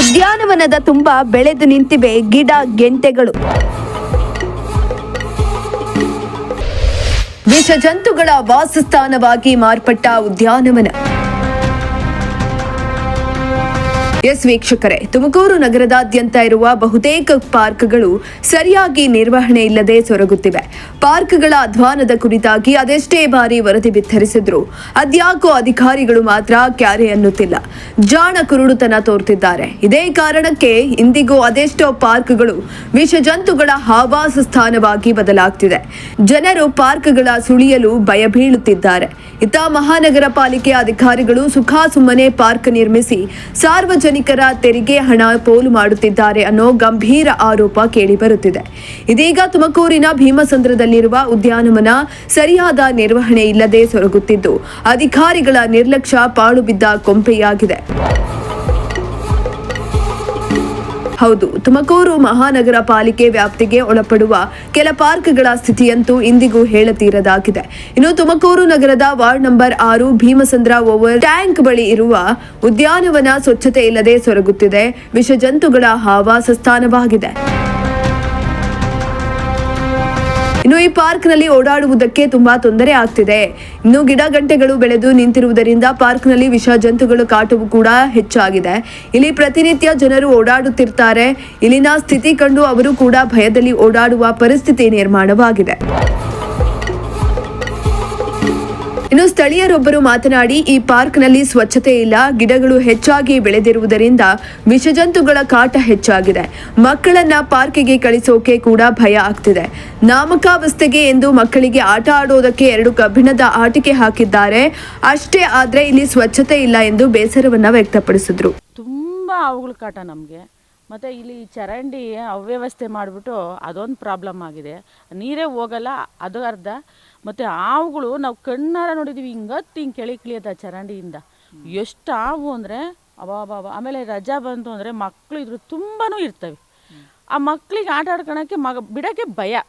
ಉದ್ಯಾನವನದ ತುಂಬ ಬೆಳೆದು ನಿಂತಿವೆ ಗಿಡ ಗೆಂಟೆಗಳು. ವಿಷ ಜಂತುಗಳ ವಾಸಸ್ಥಾನವಾಗಿ ಮಾರ್ಪಟ್ಟ ಉದ್ಯಾನವನ. ಎಸ್ ವೀಕ್ಷಕರೇ, ತುಮಕೂರು ನಗರದಾದ್ಯಂತ ಇರುವ ಬಹುತೇಕ ಪಾರ್ಕ್ಗಳು ಸರಿಯಾಗಿ ನಿರ್ವಹಣೆ ಇಲ್ಲದೆ ಸೊರಗುತ್ತಿವೆ. ಪಾರ್ಕ್ಗಳ ಅಧ್ವಾನದ ಕುರಿತಾಗಿ ಅದೆಷ್ಟೇ ಬಾರಿ ವರದಿ ಬಿತ್ತರಿಸಿದ್ರು ಅದ್ಯಾಕೋ ಅಧಿಕಾರಿಗಳು ಮಾತ್ರ ಕ್ಯಾರೆ ಅನ್ನುತ್ತಿಲ್ಲ. ಜಾಣ ಕುರುಡುತನ ತೋರ್ತಿದ್ದಾರೆ. ಇದೇ ಕಾರಣಕ್ಕೆ ಇಂದಿಗೂ ಅದೆಷ್ಟೋ ಪಾರ್ಕ್ಗಳು ವಿಷ ಜಂತುಗಳ ಆವಾಸ ಸ್ಥಾನವಾಗಿ ಬದಲಾಗ್ತಿದೆ. ಜನರು ಪಾರ್ಕ್ಗಳ ಸುಳಿಯಲು ಭಯ ಬೀಳುತ್ತಿದ್ದಾರೆ. ಇತ್ತ ಮಹಾನಗರ ಪಾಲಿಕೆ ಅಧಿಕಾರಿಗಳು ಸುಖಾಸುಮ್ಮನೆ ಪಾರ್ಕ್ ನಿರ್ಮಿಸಿ ಸಾರ್ವಜನಿಕರ ತೆರಿಗೆ ಹಣ ಪೋಲು ಮಾಡುತ್ತಿದ್ದಾರೆ ಅನ್ನೋ ಗಂಭೀರ ಆರೋಪ ಕೇಳಿಬರುತ್ತಿದೆ. ಇದೀಗ ತುಮಕೂರಿನ ಭೀಮಸಂದ್ರದಲ್ಲಿರುವ ಉದ್ಯಾನವನ ಸರಿಯಾದ ನಿರ್ವಹಣೆ ಇಲ್ಲದೆ ಸೊರಗುತ್ತಿದ್ದು ಅಧಿಕಾರಿಗಳ ನಿರ್ಲಕ್ಷ್ಯ ಪಾಳು ಬಿದ್ದ ಕೊಂಪೆಯಾಗಿದೆ. ಹೌದು, ತುಮಕೂರು ಮಹಾನಗರ ಪಾಲಿಕೆ ವ್ಯಾಪ್ತಿಗೆ ಒಳಪಡುವ ಕೆಲ ಪಾರ್ಕ್ಗಳ ಸ್ಥಿತಿಯಂತೂ ಇಂದಿಗೂ ಹೇಳತೀರದಾಗಿದೆ. ಇನ್ನು ತುಮಕೂರು ನಗರದ ward number 6 Bhimasandra over tank ಬಳಿ ಇರುವ ಉದ್ಯಾನವನ ಸ್ವಚ್ಛತೆ ಇಲ್ಲದೆ ಸೊರಗುತ್ತಿದೆ. ವಿಷ ಜಂತುಗಳ ಆವಾಸ ಸ್ಥಾನವಾಗಿದೆ. ಇನ್ನು ಈ ಪಾರ್ಕ್ನಲ್ಲಿ ಓಡಾಡುವುದಕ್ಕೆ ತುಂಬಾ ತೊಂದರೆ ಆಗ್ತಿದೆ. ಇನ್ನು ಗಿಡ ಗಂಟೆಗಳು ಬೆಳೆದು ನಿಂತಿರುವುದರಿಂದ ಪಾರ್ಕ್ನಲ್ಲಿ ವಿಷ ಜಂತುಗಳ ಕಾಟವು ಕೂಡ ಹೆಚ್ಚಾಗಿದೆ. ಇಲ್ಲಿ ಪ್ರತಿನಿತ್ಯ ಜನರು ಓಡಾಡುತ್ತಿರ್ತಾರೆ. ಇಲ್ಲಿನ ಸ್ಥಿತಿ ಕಂಡು ಅವರು ಕೂಡ ಭಯದಲ್ಲಿ ಓಡಾಡುವ ಪರಿಸ್ಥಿತಿ ನಿರ್ಮಾಣವಾಗಿದೆ. ಇನ್ನು ಸ್ಥಳೀಯರೊಬ್ಬರು ಮಾತನಾಡಿ, ಈ ಪಾರ್ಕ್ನಲ್ಲಿ ಸ್ವಚ್ಛತೆ ಇಲ್ಲ, ಗಿಡಗಳು ಹೆಚ್ಚಾಗಿ ಬೆಳೆದಿರುವುದರಿಂದ ವಿಷಜಂತುಗಳ ಕಾಟ ಹೆಚ್ಚಾಗಿದೆ. ಮಕ್ಕಳನ್ನ ಪಾರ್ಕಿಗೆ ಕಳಿಸೋಕೆ ಕೂಡ ಭಯ ಆಗ್ತಿದೆ. ನಾಮಕಾವಸ್ಥೆಗೆ ಎಂದು ಮಕ್ಕಳಿಗೆ ಆಟ ಆಡೋದಕ್ಕೆ 2 ಕಬ್ಬಿಣದ ಆಟಿಕೆ ಹಾಕಿದ್ದಾರೆ. ಅಷ್ಟೇ ಆದ್ರೆ ಇಲ್ಲಿ ಸ್ವಚ್ಛತೆ ಇಲ್ಲ ಎಂದು ಬೇಸರವನ್ನ ವ್ಯಕ್ತಪಡಿಸಿದ್ರು. ತುಂಬಾ ಅವುಗಳ ಕಾಟ ನಮಗೆ. ಮತ್ತು ಇಲ್ಲಿ ಚರಂಡಿ ಅವ್ಯವಸ್ಥೆ ಮಾಡಿಬಿಟ್ಟು ಅದೊಂದು ಪ್ರಾಬ್ಲಮ್ ಆಗಿದೆ. ನೀರೇ ಹೋಗಲ್ಲ, ಅದು ಅರ್ಧ. ಮತ್ತು ಹಾವುಗಳು ನಾವು ಕಣ್ಣಾರ ನೋಡಿದ್ದೀವಿ, ಹಿಂಗೆ ಕೆಳಿಕ್ಳಿಯದ ಚರಂಡಿಯಿಂದ. ಎಷ್ಟು ಹಾವು ಅಂದರೆ ಅಬಾಬಾಬಾ. ಆಮೇಲೆ ರಜಾ ಬಂತು ಅಂದರೆ ಮಕ್ಕಳು ಇದ್ರು ತುಂಬಾ ಇರ್ತವೆ. ಆ ಮಕ್ಕಳಿಗೆ ಆಟ ಆಡ್ಕೊಳಕ್ಕೆ ಬಿಡೋಕ್ಕೆ ಭಯ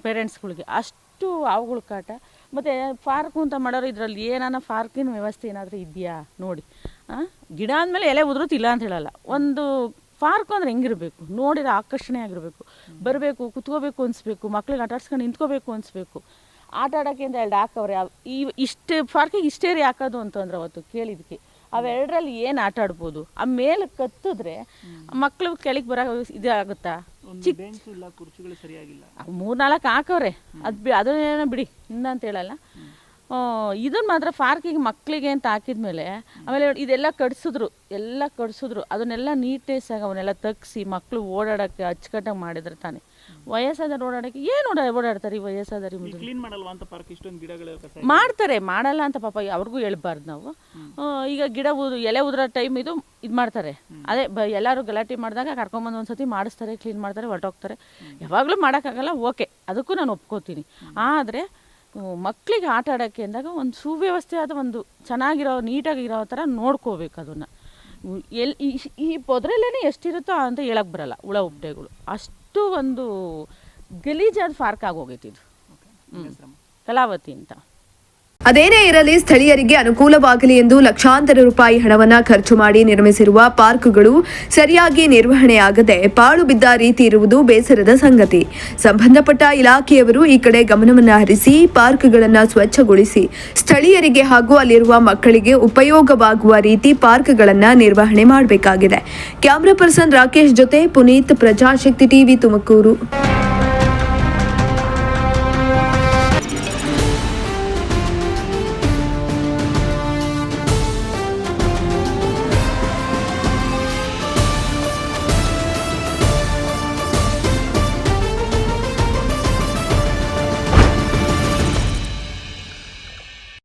ಪೇರೆಂಟ್ಸ್ಗಳಿಗೆ, ಅಷ್ಟು ಹಾವುಗಳ ಕಾಟ. ಮತ್ತು ಪಾರ್ಕು ಅಂತ ಮಾಡೋರು ಇದರಲ್ಲಿ ಏನಾನ ಪಾರ್ಕಿನ ವ್ಯವಸ್ಥೆ ಏನಾದರೂ ಇದೆಯಾ ನೋಡಿ. ಗಿಡ ಅಂದಮೇಲೆ ಎಲೆ ಉದುರುತ್ತಿಲ್ಲ ಅಂತ ಹೇಳಲ್ಲ. ಒಂದು ಪಾರ್ಕ್ ಅಂದರೆ ಹೆಂಗಿರಬೇಕು, ನೋಡಿದ್ರೆ ಆಕರ್ಷಣೆ ಆಗಿರಬೇಕು, ಬರಬೇಕು, ಕುತ್ಕೋಬೇಕು ಅನಿಸ್ಬೇಕು, ಮಕ್ಳಿಗೆ ಆಟ ಆಡ್ಸ್ಕೊಂಡು ನಿಂತ್ಕೋಬೇಕು ಅನಿಸ್ಬೇಕು. ಆಟ ಆಡೋಕ್ಕೆ ಅಂತ 2 ಹಾಕವ್ರೆ. ಇಷ್ಟೇ ಪಾರ್ಕಿಗೆ ಇಷ್ಟೇ ರೀ ಹಾಕೋದು ಅಂತಂದ್ರೆ ಅವತ್ತು ಕೇಳಿದ್ಕೆ ಅವೆರಡರಲ್ಲಿ ಏನು ಆಟ ಆಡ್ಬೋದು? ಆ ಮೇಲೆ ಕತ್ತಿದ್ರೆ ಮಕ್ಕಳು ಕೆಳಗೆ ಬರೋ ಇದಾಗುತ್ತಾ? ಚಿಕ್ಕ 3-4 ಹಾಕವ್ರೆ, ಅದನ್ನೇನೋ ಬಿಡಿ ಇನ್ನ ಅಂತ ಹೇಳಲ್ಲ. ಇದನ್ನು ಮಾತ್ರ ಪಾರ್ಕಿಗೆ ಮಕ್ಕಳಿಗೆ ಅಂತ ಹಾಕಿದ್ಮೇಲೆ ಆಮೇಲೆ ಇದೆಲ್ಲ ಕಡಿಸಿದ್ರು ಅದನ್ನೆಲ್ಲ ನೀಟ್ನೆಸ್ಸಾಗಿ ಅವನ್ನೆಲ್ಲ ತೆಗ್ಸಿ ಮಕ್ಕಳು ಓಡಾಡೋಕ್ಕೆ ಅಚ್ಚುಕಟ್ಟಾಗಿ ಮಾಡಿದ್ರೆ ತಾನೆ. ವಯಸ್ಸಾದವ್ರು ಓಡಾಡೋಕ್ಕೆ ಏನು ಓಡಾಡ್ತಾರೆ? ಈ ವಯಸ್ಸಾದವ್ರು ಮಾಡ್ತಾರೆ, ಮಾಡಲ್ಲ ಅಂತ ಪಾಪ ಅವ್ರಿಗೂ ಹೇಳ್ಬಾರ್ದು ನಾವು. ಈಗ ಗಿಡ ಎಲೆ ಉದುರೋ ಟೈಮ್ ಇದು ಮಾಡ್ತಾರೆ. ಅದೇ ಎಲ್ಲರೂ ಗಲಾಟೆ ಮಾಡಿದಾಗ ಕರ್ಕೊಂಬಂದು ಒಂದ್ಸತಿ ಮಾಡಿಸ್ತಾರೆ, ಕ್ಲೀನ್ ಮಾಡ್ತಾರೆ, ಹೊರಟೋಗ್ತಾರೆ. ಯಾವಾಗಲೂ ಮಾಡೋಕ್ಕಾಗಲ್ಲ, ಓಕೆ, ಅದಕ್ಕೂ ನಾನು ಒಪ್ಕೋತೀನಿ. ಆದರೆ ಮಕ್ಕಳಿಗೆ ಆಟ ಆಡೋಕ್ಕೆ ಅಂದಾಗ ಒಂದು ಸುವ್ಯವಸ್ಥೆಯಾದ ಒಂದು ಚೆನ್ನಾಗಿರೋ ನೀಟಾಗಿರೋ ಥರ ನೋಡ್ಕೋಬೇಕು ಅದನ್ನು. ಈ ಪೊದರಲ್ಲೇ ಎಷ್ಟಿರುತ್ತೋ ಅಂತ ಹೇಳಕ್ಕೆ ಬರಲ್ಲ. ಹುಳ ಉಪ್ಪಟೆಗಳು ಅಷ್ಟು ಒಂದು ಗಲೀಜಾದ ಪಾರ್ಕ್ ಆಗೋಗೈತಿ ಇದು. ಕಲಾವತಿ ಅಂತ. ಅದೇನೇ ಇರಲಿ, ಸ್ಥಳೀಯರಿಗೆ ಅನುಕೂಲವಾಗಲಿ ಎಂದು ಲಕ್ಷಾಂತರ ರೂಪಾಯಿ ಹಣವನ್ನ ಖರ್ಚು ಮಾಡಿ ನಿರ್ಮಿಸಿರುವ ಪಾರ್ಕ್ಗಳು ಸರಿಯಾಗಿ ನಿರ್ವಹಣೆಯಾಗದೆ ಪಾಳು ಬಿದ್ದ ರೀತಿ ಇರುವುದು ಬೇಸರದ ಸಂಗತಿ. ಸಂಬಂಧಪಟ್ಟ ಇಲಾಖೆಯವರು ಈ ಕಡೆ ಗಮನವನ್ನ ಹರಿಸಿ ಪಾರ್ಕ್ಗಳನ್ನು ಸ್ವಚ್ಛಗೊಳಿಸಿ ಸ್ಥಳೀಯರಿಗೆ ಹಾಗೂ ಅಲ್ಲಿರುವ ಮಕ್ಕಳಿಗೆ ಉಪಯೋಗವಾಗುವ ರೀತಿ ಪಾರ್ಕ್ಗಳನ್ನು ನಿರ್ವಹಣೆ ಮಾಡಬೇಕಾಗಿದೆ. ಕ್ಯಾಮರಾ ಪರ್ಸನ್ ರಾಕೇಶ್ ಜೊತೆ ಪುನೀತ್, ಪ್ರಜಾಶಕ್ತಿ ಟಿವಿ, ತುಮಕೂರು.